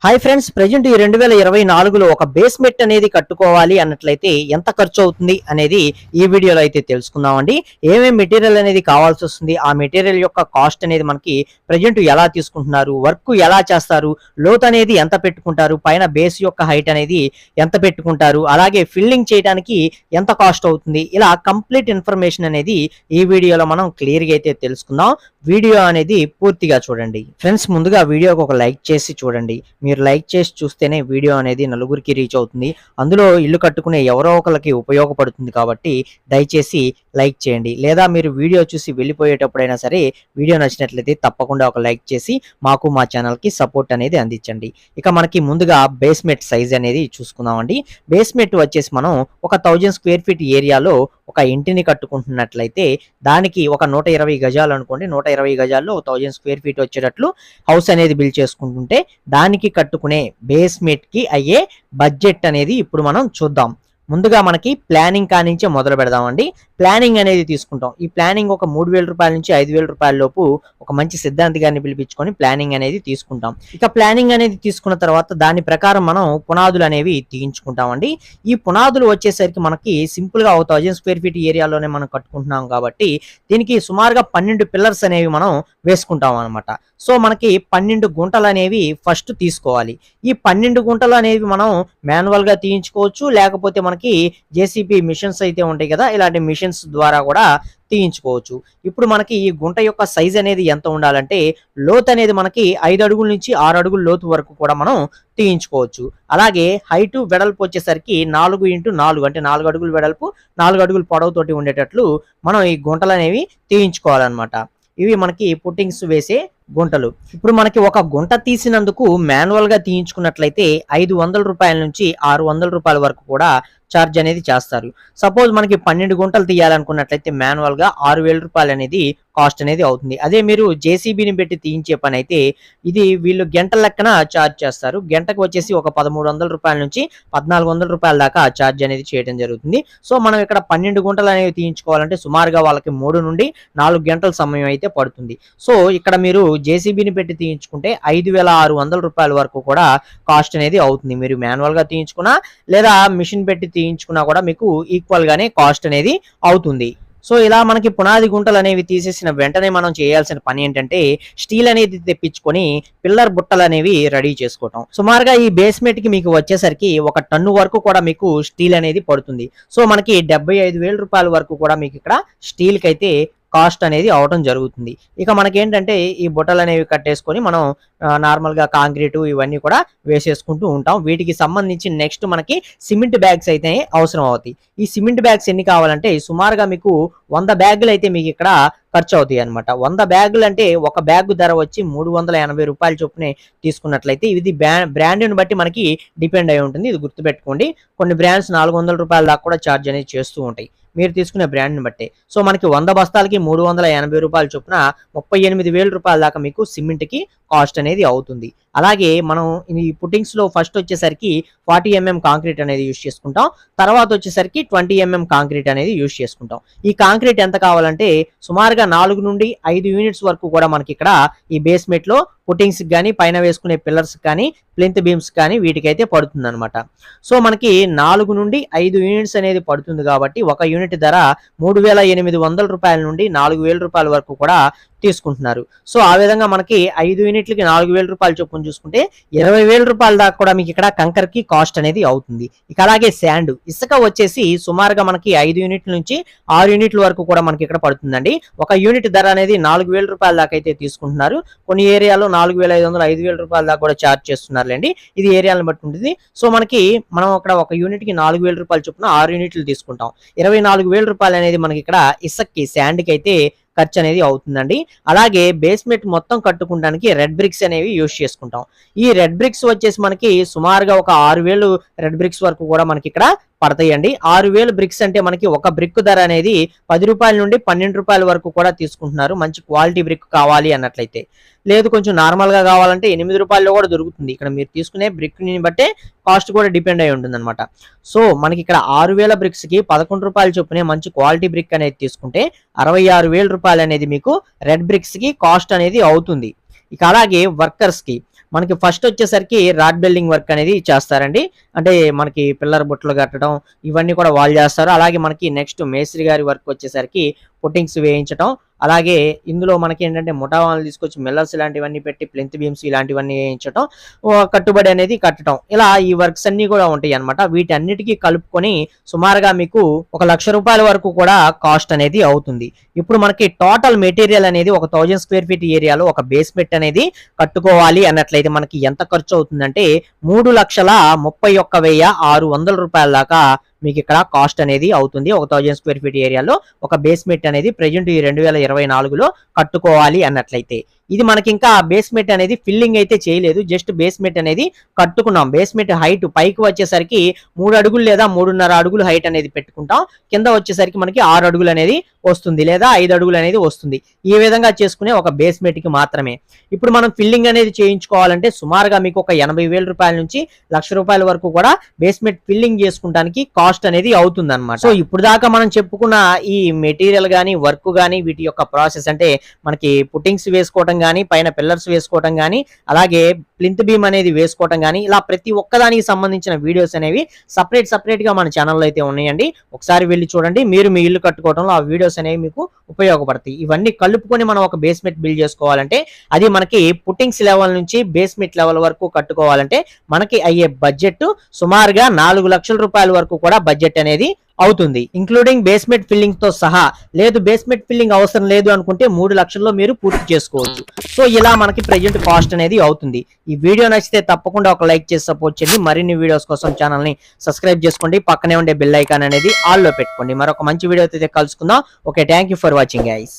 Hi friends, present ఈ 2024లో ఒక basement అనేది కట్టుకోవాలి అన్నట్లయితే ఎంత ఖర్చు అవుతుంది అనేది ఈ వీడియోలో అయితే తెలుసుకుందామండి. ఏమేమి మెటీరియల్ అనేది కావాల్సి వస్తుంది, ఆ మెటీరియల్ యొక్క కాస్ట్ అనేది మనకి ప్రెజెంట్ ఎలా తీసుకుంటున్నారు, వర్క్ ఎలా చేస్తారు, లోత్ అనేది ఎంత పెట్టుకుంటారు, పైన బేస్ యొక్క హైట్ అనేది ఎంత పెట్టుకుంటారు, అలాగే ఫిల్లింగ్ చేయడానికి ఎంత కాస్ట్ అవుతుంది, ఇలా కంప్లీట్ ఇన్ఫర్మేషన్ అనేది ఈ వీడియోలో మనం క్లియర్గా అయితే తెలుసుకుందాం. వీడియో అనేది పూర్తిగా చూడండి. ఫ్రెండ్స్, ముందుగా వీడియోకి ఒక లైక్ చేసి చూడండి. మీరు లైక్ చేసి చూస్తేనే వీడియో అనేది నలుగురికి రీచ్ అవుతుంది. అందులో ఇల్లు కట్టుకునే ఎవరో ఒకరికి ఉపయోగపడుతుంది కాబట్టి దయచేసి లైక్ చేయండి. లేదా మీరు వీడియో చూసి వెళ్ళిపోయేటప్పుడైనా సరే వీడియో నచ్చినట్లయితే తప్పకుండా ఒక లైక్ చేసి మాకు మా ఛానల్కి సపోర్ట్ అనేది అందించండి. ఇక మనకి ముందుగా బేస్మెంట్ సైజ్ అనేది చూసుకుందామండి. బేస్మెంట్ వచ్చేసి మనం ఒక 1000 స్క్వేర్ ఫీట్ ఏరియాలో ఒక ఇంటిని కట్టుకుంటున్నట్లయితే దానికి ఒక 120 గజాలు అనుకోండి. 120 గజాల్లో 1000 స్క్వేర్ ఫీట్ వచ్చేటట్లు హౌస్ అనేది బిల్డ్ చేసుకుంటుంటే దానికి కట్టుకునే బేస్మెంట్ కి అయ్యే బడ్జెట్ అనేది ఇప్పుడు మనం చూద్దాం. ముందుగా మనకి ప్లానింగ్ కానించే మొదలు పెడదామండి. ప్లానింగ్ అనేది తీసుకుంటాం. ఈ ప్లానింగ్ ఒక 3000 రూపాయల నుంచి 5000 రూపాయల లోపు ఒక మంచి సిద్ధాంతి గారిని పిలిపించుకొని ప్లానింగ్ అనేది తీసుకుంటాం. ఇక ప్లానింగ్ అనేది తీసుకున్న తర్వాత దాని ప్రకారం మనం పునాదులు అనేవి తీయించుకుంటామండి. ఈ పునాదులు వచ్చేసరికి మనకి సింపుల్ గా 1000 స్క్వేర్ ఫీట్ ఏరియాలోనే మనం కట్టుకుంటున్నాం కాబట్టి దీనికి సుమారుగా 12 పిల్లర్స్ అనేవి మనం వేసుకుంటాం అనమాట. సో మనకి 12 గుంటలు అనేవి ఫస్ట్ తీసుకోవాలి. ఈ 12 గుంటలు అనేవి మనం మాన్యువల్ గా తీయించుకోవచ్చు, లేకపోతే మనకి జేసీబీ మిషన్స్ అయితే ఉంటాయి కదా, ఇలాంటి మిషన్స్ ద్వారా కూడా తీయించుకోవచ్చు. ఇప్పుడు మనకి ఈ గుంట యొక్క సైజ్ అనేది ఎంత ఉండాలంటే లోత్ అనేది మనకి 5 అడుగుల నుంచి 6 అడుగుల లోతు వరకు కూడా మనం తీయించుకోవచ్చు. అలాగే హైటు వెడల్పు వచ్చేసరికి 4x4 అంటే 4 అడుగులు వెడల్పు 4 అడుగులు పొడవుతోటి ఉండేటట్లు మనం ఈ గుంటలు అనేవి తీయించుకోవాలన్నమాట. ఇవి మనకి పుట్టింగ్స్ వేసే గుంటలు. ఇప్పుడు మనకి ఒక గుంట తీసినందుకు మాన్యువల్ గా తీయించుకున్నట్లయితే 500 రూపాయల నుంచి 600 రూపాయల వరకు కూడా ఛార్జ్ అనేది చేస్తారు. సపోజ్ మనకి 12 గుంటలు తీయాలనుకున్నట్లయితే మాన్యువల్ గా 6000 రూపాయలు అనేది కాస్ట్ అనేది అవుతుంది. అదే మీరు జేసీబీని పెట్టి తీయించే పని అయితే ఇది వీళ్ళు గంటల లెక్కన ఛార్జ్ చేస్తారు. గంటకు వచ్చేసి ఒక 1300 రూపాయల నుంచి 1400 రూపాయల దాకా ఛార్జ్ అనేది చేయడం జరుగుతుంది. సో మనం ఇక్కడ 12 గుంటలు అనేవి తీయించుకోవాలంటే సుమారుగా వాళ్ళకి 3 నుండి 4 గంటల సమయం అయితే పడుతుంది. సో ఇక్కడ మీరు జేసీబీని పెట్టి తీయించుకుంటే 5600 రూపాయల వరకు కూడా కాస్ట్ అనేది అవుతుంది. మీరు మాన్యువల్ గా తీయించుకున్నా లేదా మిషన్ పెట్టి తీయించుకున్నా కూడా మీకు ఈక్వల్ గానే కాస్ట్ అనేది అవుతుంది. సో ఇలా మనకి పునాది గుంటలు అనేవి తీసేసిన వెంటనే మనం చేయాల్సిన పని ఏంటంటే స్టీల్ అనేది తెప్పించుకొని పిల్లర్ బుట్టలు అనేవి రెడీ చేసుకోవటం. సుమారుగా ఈ బేస్మెంట్ కి మీకు వచ్చేసరికి 1 టన్ను వరకు కూడా మీకు స్టీల్ అనేది పడుతుంది. సో మనకి 75,000 రూపాయల వరకు కూడా మీకు ఇక్కడ స్టీల్ కి అయితే కాస్ట్ అనేది అవడం జరుగుతుంది. ఇక మనకేంటంటే ఈ బుట్టలు అనేవి కట్టేసుకొని మనం నార్మల్ గా కాంక్రీటు ఇవన్నీ కూడా వేసేసుకుంటూ ఉంటాం. వీటికి సంబంధించి నెక్స్ట్ మనకి సిమెంట్ బ్యాగ్స్ అయితే అవసరం అవుతాయి. ఈ సిమెంట్ బ్యాగ్స్ ఎన్ని కావాలంటే సుమారుగా మీకు 100 బ్యాగులు అయితే మీకు ఇక్కడ ఖర్చు అవుతాయి అనమాట. 100 బ్యాగులు అంటే ఒక బ్యాగ్ ధర వచ్చి 380 రూపాయల చొప్పునే తీసుకున్నట్లయితే ఇది బ్రాండ్ని బట్టి మనకి డిపెండ్ అయి ఉంటుంది. ఇది గుర్తుపెట్టుకోండి. కొన్ని బ్రాండ్స్ 400 రూపాయల దాకా కూడా ఛార్జ్ అనేది చేస్తూ ఉంటాయి మీరు తీసుకునే బ్రాండ్ని బట్టే. సో మనకి 100 బస్తాలకి 380 రూపాయల చొప్పున 38,000 రూపాయల దాకా మీకు సిమెంట్కి కాస్ట్ అనేది అవుతుంది. అలాగే మనం ఈ పుట్టింగ్స్ లో ఫస్ట్ వచ్చేసరికి 40 mm కాంక్రీట్ అనేది యూజ్ చేసుకుంటాం. తర్వాత వచ్చేసరికి 20 mm కాంక్రీట్ అనేది యూజ్ చేసుకుంటాం. ఈ కాంక్రీట్ ఎంత కావాలంటే సుమారుగా 4 నుండి 5 యూనిట్స్ వరకు కూడా మనకి ఇక్కడ ఈ బేస్మెంట్ లో పుట్టింగ్స్ కానీ పైన వేసుకునే పిల్లర్స్ కానీ ప్లింత్ బీమ్స్ కానీ వీటికైతే పడుతుంది అనమాట. సో మనకి 4 నుండి 5 యూనిట్స్ అనేది పడుతుంది కాబట్టి ఒక యూనిట్ ధర 3,800 రూపాయల నుండి 4,000 రూపాయల వరకు కూడా తీసుకుంటున్నారు. సో ఆ విధంగా మనకి 5 యూనిట్లకి 4,000 రూపాయలు చొప్పున చూసుకుంటే 20,000 రూపాయల దాకా కూడా మీకు ఇక్కడ కంకర్ కి కాస్ట్ అనేది అవుతుంది. ఇక అలాగే శాండ్ ఇసుక వచ్చేసి సుమారుగా మనకి 5 యూనిట్ల నుంచి 6 యూనిట్ల వరకు కూడా మనకి ఇక్కడ పడుతుందండి. ఒక యూనిట్ ధర అనేది 4,000 రూపాయల దాకా అయితే తీసుకుంటున్నారు. కొన్ని ఏరియాలో 4,500 5,000 రూపాయల దాకా కూడా ఛార్జ్ చేస్తున్నారులేండి. ఇది ఏరియాలను బట్టి ఉంటుంది. సో మనం అక్కడ ఒక యూనిట్ కి 4,000 రూపాయలు చొప్పున 6 యూనిట్లు తీసుకుంటాం. 24,000 రూపాయలు అనేది మనకి ఇక్కడ ఇసుకకి శాండ్ కి అయితే ఖర్చు అనేది అవుతుందండి. అలాగే బేస్మెంట్ మొత్తం కట్టుకోవడానికి రెడ్ బ్రిక్స్ అనేవి యూజ్ చేసుకుంటాం. ఈ రెడ్ బ్రిక్స్ వచ్చేసి మనకి సుమారుగా ఒక 6,000 రెడ్ బ్రిక్స్ వరకు కూడా మనకి ఇక్కడ పడతాయండి. 6,000 బ్రిక్స్ అంటే మనకి ఒక బ్రిక్ ధర అనేది 10 రూపాయల నుండి 12 రూపాయల వరకు కూడా తీసుకుంటున్నారు. మంచి క్వాలిటీ బ్రిక్ కావాలి అన్నట్లయితే. లేదు కొంచెం నార్మల్ గా కావాలంటే 8 రూపాయల్లో కూడా దొరుకుతుంది. ఇక్కడ మీరు తీసుకునే బ్రిక్ ని బట్టే కాస్ట్ కూడా డిపెండ్ అయి ఉంటుంది అనమాట. సో మనకి ఇక్కడ 6,000 బ్రిక్స్ కి 11 రూపాయల చొప్పునే మంచి క్వాలిటీ బ్రిక్ అనేది తీసుకుంటే 66,000 రూపాయలు అనేది మీకు రెడ్ బ్రిక్స్ కి కాస్ట్ అనేది అవుతుంది. ఇక అలాగే వర్కర్స్ కి మనకి ఫస్ట్ వచ్చేసరికి రాడ్ బిల్డింగ్ వర్క్ అనేది చేస్తారండి. అంటే మనకి పిల్లర్ బుట్టలు కట్టడం ఇవన్నీ కూడా వాళ్ళు చేస్తారు. అలాగే మనకి నెక్స్ట్ మేస్త్రి గారి వర్క్ వచ్చేసరికి పుట్టింగ్స్ వేయించడం, అలాగే ఇందులో మనకి ఏంటంటే ముఠా వాళ్ళని తీసుకొచ్చి మిల్లర్స్ ఇలాంటివన్నీ పెట్టి ప్లింత్ బీమ్స్ ఇలాంటివన్నీ వేయించడం, కట్టుబడి అనేది కట్టడం, ఇలా ఈ వర్క్స్ అన్ని కూడా ఉంటాయి అన్నమాట. వీటన్నిటికీ కలుపుకొని సుమారుగా మీకు 1 లక్ష రూపాయల వరకు కూడా కాస్ట్ అనేది అవుతుంది. ఇప్పుడు మనకి టోటల్ మెటీరియల్ అనేది ఒక 1000 స్క్వేర్ ఫీట్ ఏరియాలో ఒక బేస్మెంట్ అనేది కట్టుకోవాలి అన్నట్లయితే మనకి ఎంత ఖర్చు అవుతుందంటే 3,31,600 రూపాయల దాకా మీకు ఇక్కడ కాస్ట్ అనేది అవుతుంది. ఒక 1000 స్క్వేర్ ఫీట్ ఏరియాలో ఒక బేస్మెంట్ అనేది ప్రెజెంట్ ఈ 2024లో కట్టుకోవాలి అన్నట్లయితే. ఇది మనకి ఇంకా బేస్మెంట్ అనేది ఫిల్లింగ్ అయితే చేయలేదు, జస్ట్ బేస్మెంట్ అనేది కట్టుకున్నాం. బేస్మెంట్ హైట్ పైకి వచ్చేసరికి 3 అడుగులు లేదా 3.5 అడుగులు హైట్ అనేది పెట్టుకుంటాం. కింద వచ్చేసరికి మనకి 6 అడుగులు అనేది వస్తుంది లేదా 5 అడుగులు అనేది వస్తుంది. ఈ విధంగా చేసుకునే ఒక బేస్మెంట్ కి మాత్రమే. ఇప్పుడు మనం ఫిల్లింగ్ అనేది చేయించుకోవాలంటే సుమారుగా మీకు ఒక 80,000 రూపాయల నుంచి 1,00,000 రూపాయల వరకు కూడా బేస్మెంట్ ఫిల్లింగ్ చేసుకోవడానికి కాస్ట్ అనేది అవుతుంది అనమాట. సో ఇప్పుడు దాకా మనం చెప్పుకున్న ఈ మెటీరియల్ గానీ వర్క్ గానీ వీటి యొక్క ప్రాసెస్ అంటే మనకి పుట్టింగ్స్ వేసుకోవడం గానీ, పైన పిల్లర్స్ వేసుకోవడం గానీ, అలాగే ప్లింత్ బీమ్ అనేది వేసుకోవడం గానీ, ఇలా ప్రతి ఒక్కదానికి సంబంధించిన వీడియోస్ అనేవి సపరేట్ గా మన ఛానల్లో అయితే ఉన్నాయండి. ఒకసారి వెళ్ళి చూడండి. మీరు మీ ఇల్లు కట్టుకోవడంలో ఆ వీడియోస్ అనేవి మీకు ఉపయోగపడతాయి. ఇవన్నీ కలుపుకొని మనం ఒక బేస్మెంట్ బిల్డ్ చేసుకోవాలంటే అది మనకి పుట్టింగ్స్ లెవెల్ నుంచి బేస్మెంట్ లెవెల్ వరకు కట్టుకోవాలంటే మనకి అయ్యే బడ్జెట్ సుమారుగా 4 లక్షల రూపాయల వరకు కూడా బడ్జెట్ అనేది అవుతుంది, ఇంక్లూడింగ్ బేస్మెంట్ ఫిల్లింగ్ తో సహా. లేదు బేస్మెంట్ ఫిల్లింగ్ అవసరం లేదు అనుకుంటే 3 లక్షల్లో మీరు పూర్తి చేసుకోవచ్చు. సో ఇలా మనకి ప్రెజెంట్ కాస్ట్ అనేది అవుతుంది. ఈ వీడియో నచ్చితే తప్పకుండా ఒక లైక్ చేసి సపోర్ట్ చేయండి. మరిన్ని వీడియోస్ కోసం ఛానల్ ని సబ్స్క్రైబ్ చేసుకోండి. పక్కనే ఉండే బెల్ ఐకాన్ అనేది ఆల్ లో పెట్టుకోండి. మరొక మంచి వీడియో అయితే కలుసుకుందాం. Okay, thank you for watching guys.